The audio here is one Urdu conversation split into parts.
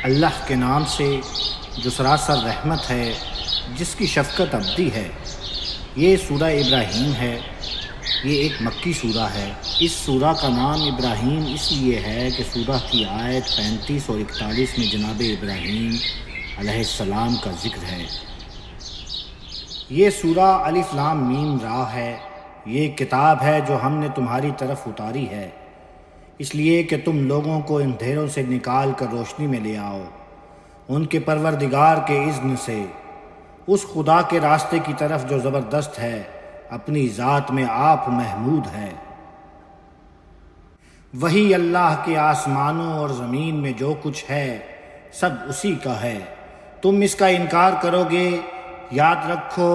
اللہ کے نام سے جو سراسر رحمت ہے، جس کی شفقت ابدی ہے۔ یہ سورہ ابراہیم ہے۔ یہ ایک مکی سورہ ہے۔ اس سورہ کا نام ابراہیم اس لیے ہے کہ سورہ کی آیت 35 اور 41 میں جناب ابراہیم علیہ السلام کا ذکر ہے۔ یہ سورہ الف لام میم را ہے۔ یہ کتاب ہے جو ہم نے تمہاری طرف اتاری ہے، اس لیے کہ تم لوگوں کو اندھیروں سے نکال کر روشنی میں لے آؤ، ان کے پروردگار کے اذن سے، اس خدا کے راستے کی طرف جو زبردست ہے، اپنی ذات میں آپ محمود ہے۔ وہی اللہ کے آسمانوں اور زمین میں جو کچھ ہے سب اسی کا ہے۔ تم اس کا انکار کرو گے، یاد رکھو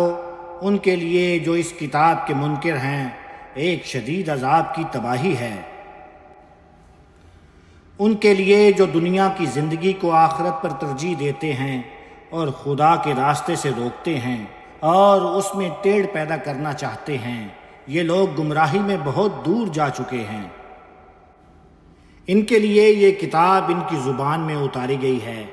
ان کے لیے جو اس کتاب کے منکر ہیں ایک شدید عذاب کی تباہی ہے۔ ان کے لیے جو دنیا کی زندگی کو آخرت پر ترجیح دیتے ہیں اور خدا کے راستے سے روکتے ہیں اور اس میں ٹیڑھ پیدا کرنا چاہتے ہیں، یہ لوگ گمراہی میں بہت دور جا چکے ہیں۔ ان کے لیے یہ کتاب ان کی زبان میں اتاری گئی ہے،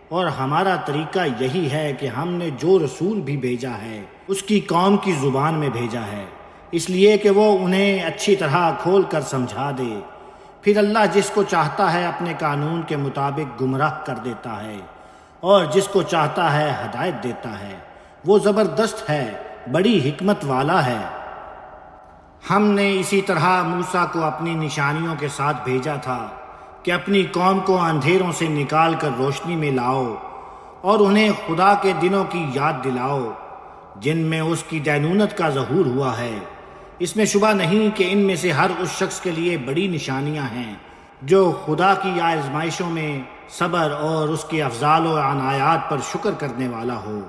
اور ہمارا طریقہ یہی ہے کہ ہم نے جو رسول بھی بھیجا ہے اس کی قوم کی زبان میں بھیجا ہے، اس لیے کہ وہ انہیں اچھی طرح کھول کر سمجھا دے۔ پھر اللہ جس کو چاہتا ہے اپنے قانون کے مطابق گمراہ کر دیتا ہے، اور جس کو چاہتا ہے ہدایت دیتا ہے۔ وہ زبردست ہے، بڑی حکمت والا ہے۔ ہم نے اسی طرح موسیٰ کو اپنی نشانیوں کے ساتھ بھیجا تھا کہ اپنی قوم کو اندھیروں سے نکال کر روشنی میں لاؤ اور انہیں خدا کے دنوں کی یاد دلاؤ جن میں اس کی دینونت کا ظہور ہوا ہے۔ اس میں شبہ نہیں کہ ان میں سے ہر اس شخص کے لیے بڑی نشانیاں ہیں جو خدا کی آزمائشوں میں صبر اور اس کے افضال و عنایات پر شکر کرنے والا ہو۔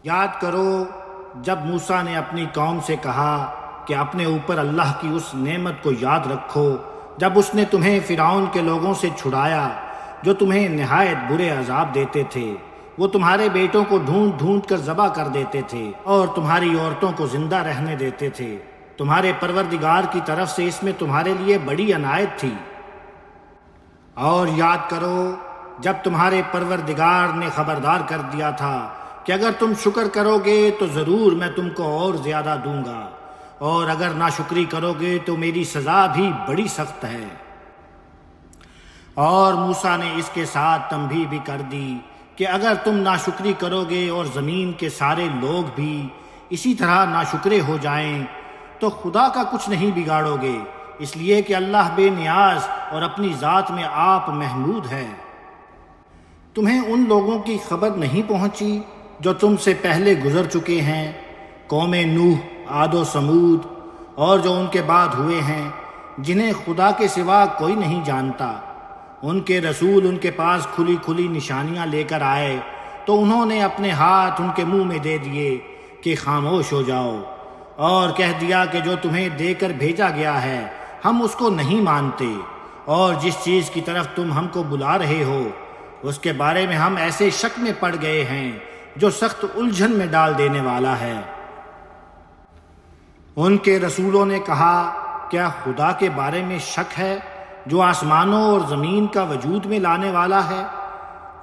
یاد کرو جب موسیٰ نے اپنی قوم سے کہا کہ اپنے اوپر اللہ کی اس نعمت کو یاد رکھو جب اس نے تمہیں فرعون کے لوگوں سے چھڑایا جو تمہیں نہایت برے عذاب دیتے تھے۔ وہ تمہارے بیٹوں کو ڈھونڈ ڈھونڈ کر ذبح کر دیتے تھے اور تمہاری عورتوں کو زندہ رہنے دیتے تھے۔ تمہارے پروردگار کی طرف سے اس میں تمہارے لیے بڑی عنایت تھی۔ اور یاد کرو جب تمہارے پروردگار نے خبردار کر دیا تھا کہ اگر تم شکر کرو گے تو ضرور میں تم کو اور زیادہ دوں گا، اور اگر ناشکری کرو گے تو میری سزا بھی بڑی سخت ہے۔ اور موسیٰ نے اس کے ساتھ تنبیہ بھی کر دی کہ اگر تم ناشکری کرو گے اور زمین کے سارے لوگ بھی اسی طرح ناشکرے ہو جائیں تو خدا کا کچھ نہیں بگاڑو گے، اس لیے کہ اللہ بے نیاز اور اپنی ذات میں آپ محمود ہے۔ تمہیں ان لوگوں کی خبر نہیں پہنچی جو تم سے پہلے گزر چکے ہیں، قوم نوح، عاد و سمود، اور جو ان کے بعد ہوئے ہیں، جنہیں خدا کے سوا کوئی نہیں جانتا۔ ان کے رسول ان کے پاس کھلی کھلی نشانیاں لے کر آئے تو انہوں نے اپنے ہاتھ ان کے منہ میں دے دیے کہ خاموش ہو جاؤ، اور کہہ دیا کہ جو تمہیں دے کر بھیجا گیا ہے ہم اس کو نہیں مانتے، اور جس چیز کی طرف تم ہم کو بلا رہے ہو اس کے بارے میں ہم ایسے شک میں پڑ گئے ہیں جو سخت الجھن میں ڈال دینے والا ہے۔ ان کے رسولوں نے کہا، کیا خدا کے بارے میں شک ہے جو آسمانوں اور زمین کا وجود میں لانے والا ہے؟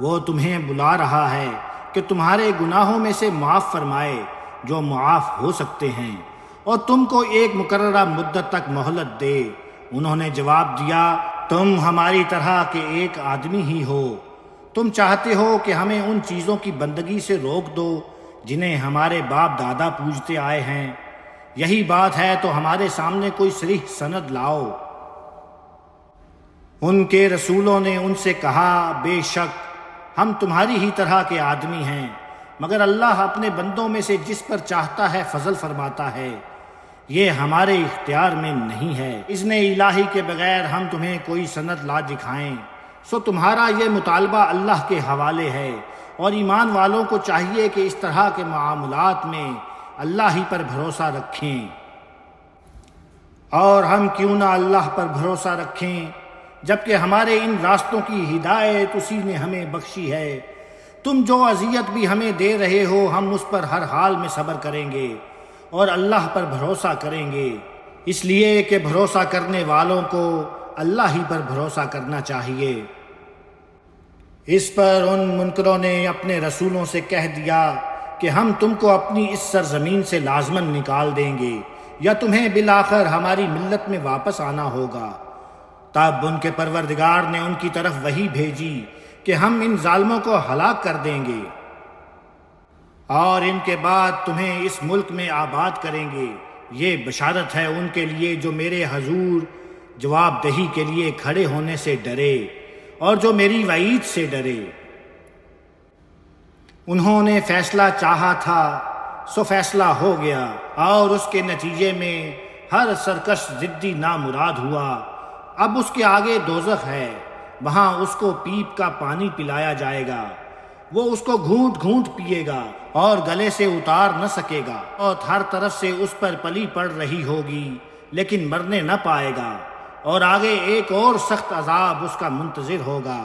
وہ تمہیں بلا رہا ہے کہ تمہارے گناہوں میں سے معاف فرمائے جو معاف ہو سکتے ہیں، اور تم کو ایک مقررہ مدت تک مہلت دے۔ انہوں نے جواب دیا، تم ہماری طرح کے ایک آدمی ہی ہو، تم چاہتے ہو کہ ہمیں ان چیزوں کی بندگی سے روک دو جنہیں ہمارے باپ دادا پوجتے آئے ہیں۔ یہی بات ہے تو ہمارے سامنے کوئی صریح سند لاؤ۔ ان کے رسولوں نے ان سے کہا، بے شک ہم تمہاری ہی طرح کے آدمی ہیں، مگر اللہ اپنے بندوں میں سے جس پر چاہتا ہے فضل فرماتا ہے، یہ ہمارے اختیار میں نہیں ہے۔ اذن الہی کے بغیر ہم تمہیں کوئی سند لا دکھائیں، سو تمہارا یہ مطالبہ اللہ کے حوالے ہے، اور ایمان والوں کو چاہیے کہ اس طرح کے معاملات میں اللہ ہی پر بھروسہ رکھیں۔ اور ہم کیوں نہ اللہ پر بھروسہ رکھیں جبکہ ہمارے ان راستوں کی ہدایت اسی نے ہمیں بخشی ہے۔ تم جو اذیت بھی ہمیں دے رہے ہو ہم اس پر ہر حال میں صبر کریں گے اور اللہ پر بھروسہ کریں گے، اس لیے کہ بھروسہ کرنے والوں کو اللہ ہی پر بھروسہ کرنا چاہیے۔ اس پر ان منکروں نے اپنے رسولوں سے کہہ دیا کہ ہم تم کو اپنی اس سرزمین سے لازماً نکال دیں گے یا تمہیں بالآخر ہماری ملت میں واپس آنا ہوگا۔ تب ان کے پروردگار نے ان کی طرف وحی بھیجی کہ ہم ان ظالموں کو ہلاک کر دیں گے اور ان کے بعد تمہیں اس ملک میں آباد کریں گے۔ یہ بشارت ہے ان کے لیے جو میرے حضور جواب دہی کے لیے کھڑے ہونے سے ڈرے اور جو میری وعید سے ڈرے۔ انہوں نے فیصلہ چاہا تھا سو فیصلہ ہو گیا، اور اس کے نتیجے میں ہر سرکش ضدی نامراد ہوا۔ اب اس کے آگے دوزخ ہے، وہاں اس کو پیپ کا پانی پلایا جائے گا، وہ اس کو گھونٹ گھونٹ پیے گا اور گلے سے اتار نہ سکے گا، اور ہر طرف سے اس پر پلی پڑ رہی ہوگی لیکن مرنے نہ پائے گا، اور آگے ایک اور سخت عذاب اس کا منتظر ہوگا۔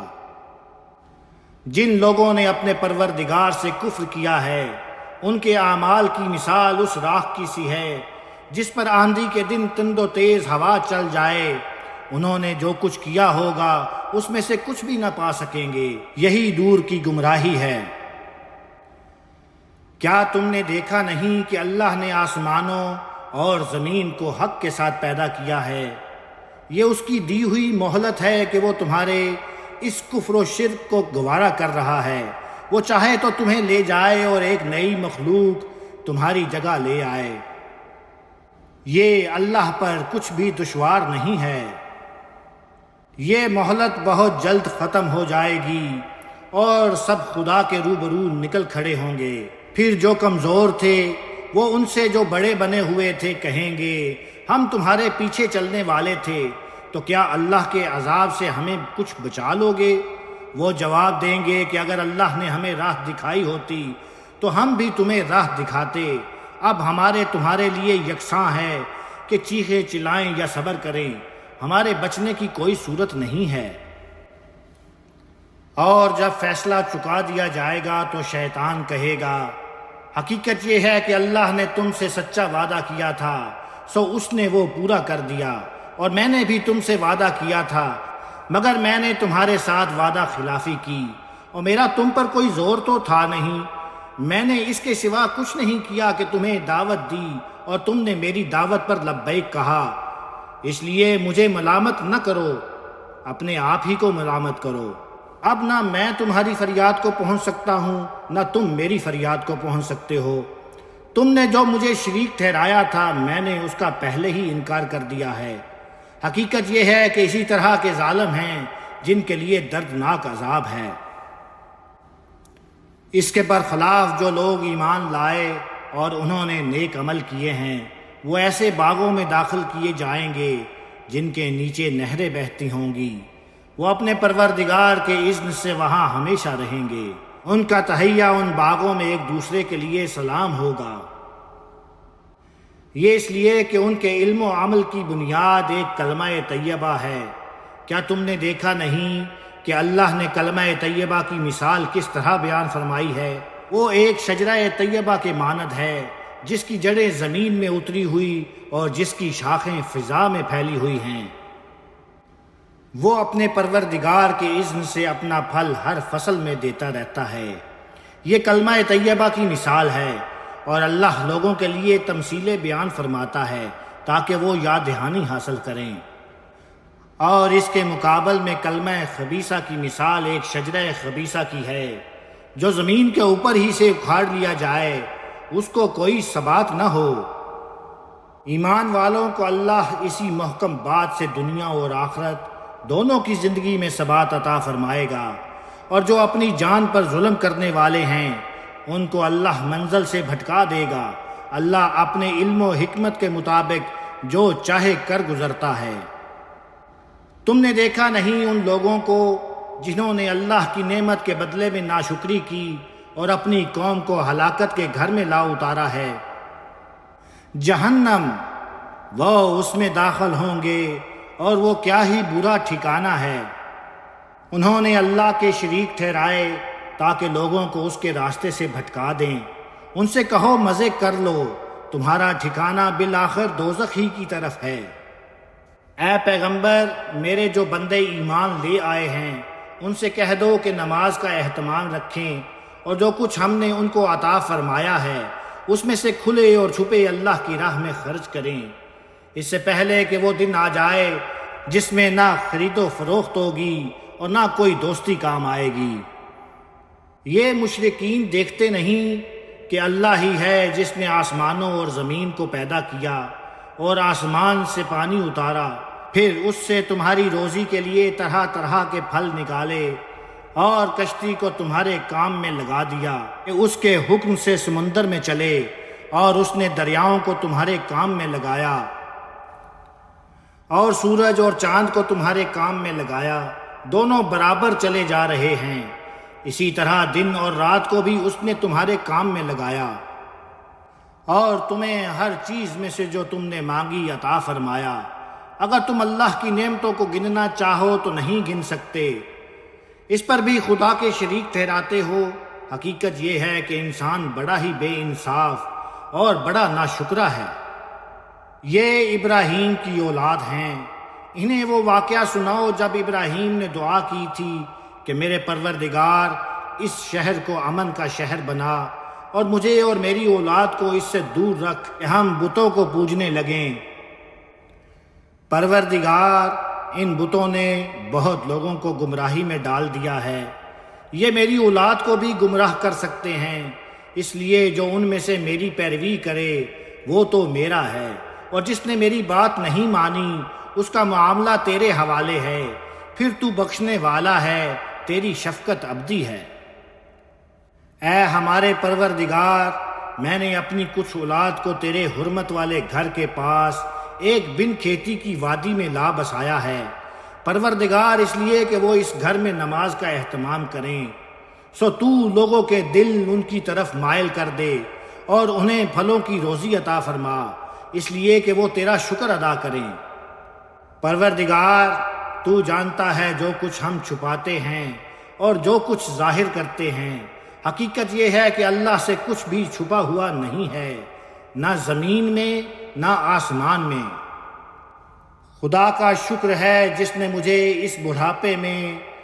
جن لوگوں نے اپنے پروردگار سے کفر کیا ہے ان کے اعمال کی مثال اس راکھ کی سی ہے جس پر آندھی کے دن تند و تیز ہوا چل جائے۔ انہوں نے جو کچھ کیا ہوگا اس میں سے کچھ بھی نہ پا سکیں گے، یہی دور کی گمراہی ہے۔ کیا تم نے دیکھا نہیں کہ اللہ نے آسمانوں اور زمین کو حق کے ساتھ پیدا کیا ہے؟ یہ اس کی دی ہوئی مہلت ہے کہ وہ تمہارے اس کفر و شرک کو گوارا کر رہا ہے۔ وہ چاہے تو تمہیں لے جائے اور ایک نئی مخلوق تمہاری جگہ لے آئے۔ یہ اللہ پر کچھ بھی دشوار نہیں ہے۔ یہ مہلت بہت جلد ختم ہو جائے گی اور سب خدا کے روبرو نکل کھڑے ہوں گے۔ پھر جو کمزور تھے وہ ان سے جو بڑے بنے ہوئے تھے کہیں گے ہم تمہارے پیچھے چلنے والے تھے، تو کیا اللہ کے عذاب سے ہمیں کچھ بچا لو گے؟ وہ جواب دیں گے کہ اگر اللہ نے ہمیں راہ دکھائی ہوتی تو ہم بھی تمہیں راہ دکھاتے۔ اب ہمارے تمہارے لیے یکساں ہے کہ چیخیں چلائیں یا صبر کریں، ہمارے بچنے کی کوئی صورت نہیں ہے۔ اور جب فیصلہ چکا دیا جائے گا تو شیطان کہے گا حقیقت یہ ہے کہ اللہ نے تم سے سچا وعدہ کیا تھا سو اس نے وہ پورا کر دیا، اور میں نے بھی تم سے وعدہ کیا تھا مگر میں نے تمہارے ساتھ وعدہ خلافی کی، اور میرا تم پر کوئی زور تو تھا نہیں، میں نے اس کے سوا کچھ نہیں کیا کہ تمہیں دعوت دی اور تم نے میری دعوت پر لبیک کہا، اس لیے مجھے ملامت نہ کرو، اپنے آپ ہی کو ملامت کرو۔ اب نہ میں تمہاری فریاد کو پہنچ سکتا ہوں نہ تم میری فریاد کو پہنچ سکتے ہو۔ تم نے جو مجھے شریک ٹھہرایا تھا میں نے اس کا پہلے ہی انکار کر دیا ہے۔ حقیقت یہ ہے کہ اسی طرح کے ظالم ہیں جن کے لیے دردناک عذاب ہے۔ اس کے برخلاف جو لوگ ایمان لائے اور انہوں نے نیک عمل کیے ہیں وہ ایسے باغوں میں داخل کیے جائیں گے جن کے نیچے نہریں بہتی ہوں گی، وہ اپنے پروردگار کے اذن سے وہاں ہمیشہ رہیں گے۔ ان کا تہیہ ان باغوں میں ایک دوسرے کے لیے سلام ہوگا۔ یہ اس لیے کہ ان کے علم و عمل کی بنیاد ایک کلمہ طیبہ ہے۔ کیا تم نے دیکھا نہیں کہ اللہ نے کلمہ طیبہ کی مثال کس طرح بیان فرمائی ہے؟ وہ ایک شجرہ طیبہ کے مانند ہے جس کی جڑیں زمین میں اتری ہوئی اور جس کی شاخیں فضا میں پھیلی ہوئی ہیں۔ وہ اپنے پروردگار کے اذن سے اپنا پھل ہر فصل میں دیتا رہتا ہے۔ یہ کلمہ طیبہ کی مثال ہے، اور اللہ لوگوں کے لیے تمثیلیں بیان فرماتا ہے تاکہ وہ یاد دہانی حاصل کریں۔ اور اس کے مقابل میں کلمہ خبیثہ کی مثال ایک شجرہ خبیثہ کی ہے جو زمین کے اوپر ہی سے اکھاڑ لیا جائے، اس کو کوئی ثبات نہ ہو۔ ایمان والوں کو اللہ اسی محکم بات سے دنیا اور آخرت دونوں کی زندگی میں ثبات عطا فرمائے گا، اور جو اپنی جان پر ظلم کرنے والے ہیں ان کو اللہ منزل سے بھٹکا دے گا۔ اللہ اپنے علم و حکمت کے مطابق جو چاہے کر گزرتا ہے۔ تم نے دیکھا نہیں ان لوگوں کو جنہوں نے اللہ کی نعمت کے بدلے میں ناشکری کی اور اپنی قوم کو ہلاکت کے گھر میں لا اتارا ہے؟ جہنم، وہ اس میں داخل ہوں گے اور وہ کیا ہی برا ٹھکانہ ہے۔ انہوں نے اللہ کے شریک ٹھہرائے تاکہ لوگوں کو اس کے راستے سے بھٹکا دیں۔ ان سے کہو مزے کر لو، تمہارا ٹھکانہ بالآخر دوزخ ہی کی طرف ہے۔ اے پیغمبر، میرے جو بندے ایمان لے آئے ہیں ان سے کہہ دو کہ نماز کا اہتمام رکھیں اور جو کچھ ہم نے ان کو عطا فرمایا ہے اس میں سے کھلے اور چھپے اللہ کی راہ میں خرچ کریں، اس سے پہلے کہ وہ دن آ جائے جس میں نہ خرید و فروخت ہوگی اور نہ کوئی دوستی کام آئے گی۔ یہ مشرکین دیکھتے نہیں کہ اللہ ہی ہے جس نے آسمانوں اور زمین کو پیدا کیا اور آسمان سے پانی اتارا، پھر اس سے تمہاری روزی کے لیے طرح طرح کے پھل نکالے اور کشتی کو تمہارے کام میں لگا دیا کہ اس کے حکم سے سمندر میں چلے، اور اس نے دریاؤں کو تمہارے کام میں لگایا اور سورج اور چاند کو تمہارے کام میں لگایا، دونوں برابر چلے جا رہے ہیں۔ اسی طرح دن اور رات کو بھی اس نے تمہارے کام میں لگایا، اور تمہیں ہر چیز میں سے جو تم نے مانگی عطا فرمایا۔ اگر تم اللہ کی نعمتوں کو گننا چاہو تو نہیں گن سکتے، اس پر بھی خدا کے شریک ٹھہراتے ہو۔ حقیقت یہ ہے کہ انسان بڑا ہی بے انصاف اور بڑا ناشکرا ہے۔ یہ ابراہیم کی اولاد ہیں، انہیں وہ واقعہ سناؤ جب ابراہیم نے دعا کی تھی کہ میرے پروردگار اس شہر کو امن کا شہر بنا اور مجھے اور میری اولاد کو اس سے دور رکھ کہ ہم بتوں کو پوجنے لگیں۔ پروردگار، ان بتوں نے بہت لوگوں کو گمراہی میں ڈال دیا ہے، یہ میری اولاد کو بھی گمراہ کر سکتے ہیں، اس لیے جو ان میں سے میری پیروی کرے وہ تو میرا ہے، اور جس نے میری بات نہیں مانی اس کا معاملہ تیرے حوالے ہے، پھر تو بخشنے والا ہے، تیری شفقت ابدی ہے۔ اے ہمارے پروردگار، میں نے اپنی کچھ اولاد کو تیرے حرمت والے گھر کے پاس ایک بن کھیتی کی وادی میں لا بسایا ہے، پروردگار اس لیے کہ وہ اس گھر میں نماز کا اہتمام کریں، سو تو لوگوں کے دل ان کی طرف مائل کر دے اور انہیں پھلوں کی روزی عطا فرما، اس لیے کہ وہ تیرا شکر ادا کریں۔ پروردگار، تو جانتا ہے جو کچھ ہم چھپاتے ہیں اور جو کچھ ظاہر کرتے ہیں، حقیقت یہ ہے کہ اللہ سے کچھ بھی چھپا ہوا نہیں ہے، نہ زمین میں نہ آسمان میں۔ خدا کا شکر ہے جس نے مجھے اس بڑھاپے میں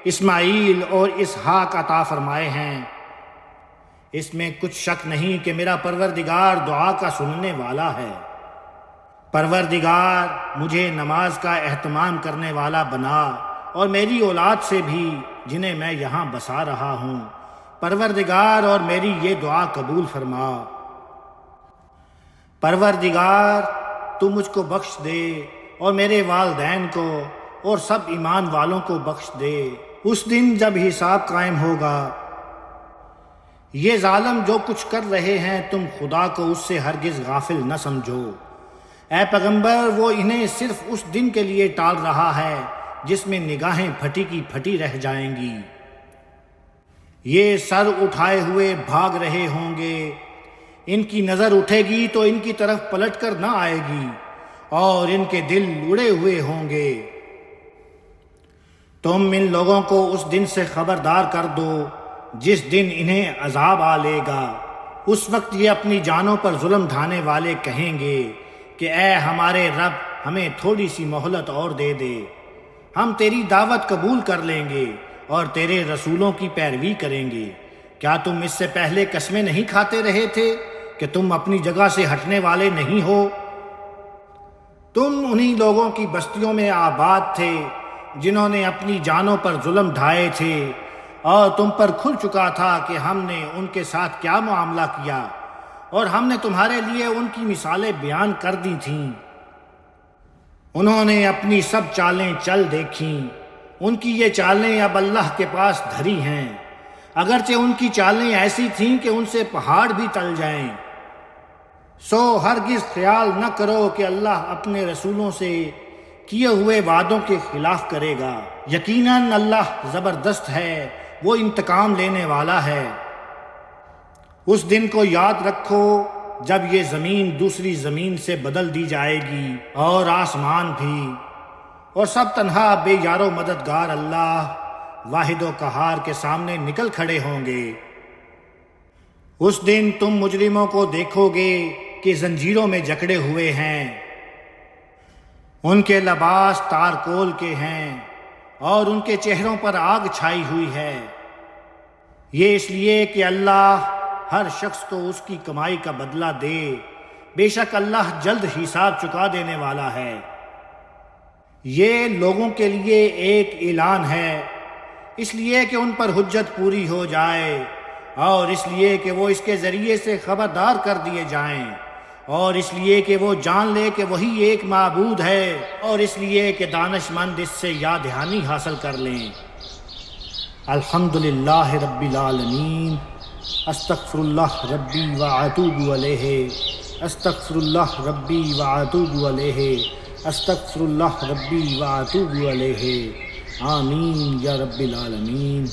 اسماعیل اور اسحاق عطا فرمائے ہیں، اس میں کچھ شک نہیں کہ میرا پروردگار دعا کا سننے والا ہے۔ پروردگار، مجھے نماز کا اہتمام کرنے والا بنا اور میری اولاد سے بھی جنہیں میں یہاں بسا رہا ہوں، پروردگار، اور میری یہ دعا قبول فرما۔ پروردگار، تو مجھ کو بخش دے اور میرے والدین کو اور سب ایمان والوں کو بخش دے اس دن جب حساب قائم ہوگا۔ یہ ظالم جو کچھ کر رہے ہیں تم خدا کو اس سے ہرگز غافل نہ سمجھو۔ اے پیغمبر، وہ انہیں صرف اس دن کے لیے ٹال رہا ہے جس میں نگاہیں پھٹی کی پھٹی رہ جائیں گی۔ یہ سر اٹھائے ہوئے بھاگ رہے ہوں گے، ان کی نظر اٹھے گی تو ان کی طرف پلٹ کر نہ آئے گی، اور ان کے دل اڑے ہوئے ہوں گے۔ تم ان لوگوں کو اس دن سے خبردار کر دو جس دن انہیں عذاب آ لے گا۔ اس وقت یہ اپنی جانوں پر ظلم ڈھانے والے کہیں گے کہ اے ہمارے رب، ہمیں تھوڑی سی مہلت اور دے دے، ہم تیری دعوت قبول کر لیں گے اور تیرے رسولوں کی پیروی کریں گے۔ کیا تم اس سے پہلے قسمیں نہیں کھاتے رہے تھے کہ تم اپنی جگہ سے ہٹنے والے نہیں ہو؟ تم انہی لوگوں کی بستیوں میں آباد تھے جنہوں نے اپنی جانوں پر ظلم ڈھائے تھے، اور تم پر کھل چکا تھا کہ ہم نے ان کے ساتھ کیا معاملہ کیا، اور ہم نے تمہارے لیے ان کی مثالیں بیان کر دی تھیں۔ انہوں نے اپنی سب چالیں چل دیکھیں، ان کی یہ چالیں اب اللہ کے پاس دھری ہیں، اگرچہ ان کی چالیں ایسی تھیں کہ ان سے پہاڑ بھی ٹل جائیں۔ سو ہرگز خیال نہ کرو کہ اللہ اپنے رسولوں سے کیے ہوئے وعدوں کے خلاف کرے گا، یقیناً اللہ زبردست ہے، وہ انتقام لینے والا ہے۔ اس دن کو یاد رکھو جب یہ زمین دوسری زمین سے بدل دی جائے گی اور آسمان بھی، اور سب تنہا بے یار و مددگار اللہ واحد و قہار کے سامنے نکل کھڑے ہوں گے۔ اس دن تم مجرموں کو دیکھو گے کہ زنجیروں میں جکڑے ہوئے ہیں، ان کے لباس تارکول کے ہیں اور ان کے چہروں پر آگ چھائی ہوئی ہے۔ یہ اس لیے کہ اللہ ہر شخص کو اس کی کمائی کا بدلہ دے، بے شک اللہ جلد حساب چکا دینے والا ہے۔ یہ لوگوں کے لیے ایک اعلان ہے، اس لیے کہ ان پر حجت پوری ہو جائے، اور اس لیے کہ وہ اس کے ذریعے سے خبردار کر دیے جائیں، اور اس لیے کہ وہ جان لے کہ وہی ایک معبود ہے، اور اس لیے کہ دانش مند اس سے یاد دہانی حاصل کر لیں۔ الحمدللہ رب العالمین، استغفر اللہ ربی واتوب علیہ، استغفر اللہ ربی واتوب علیہ، استغفر اللہ ربی واتوب علیہ، آمین یا رب العالمین۔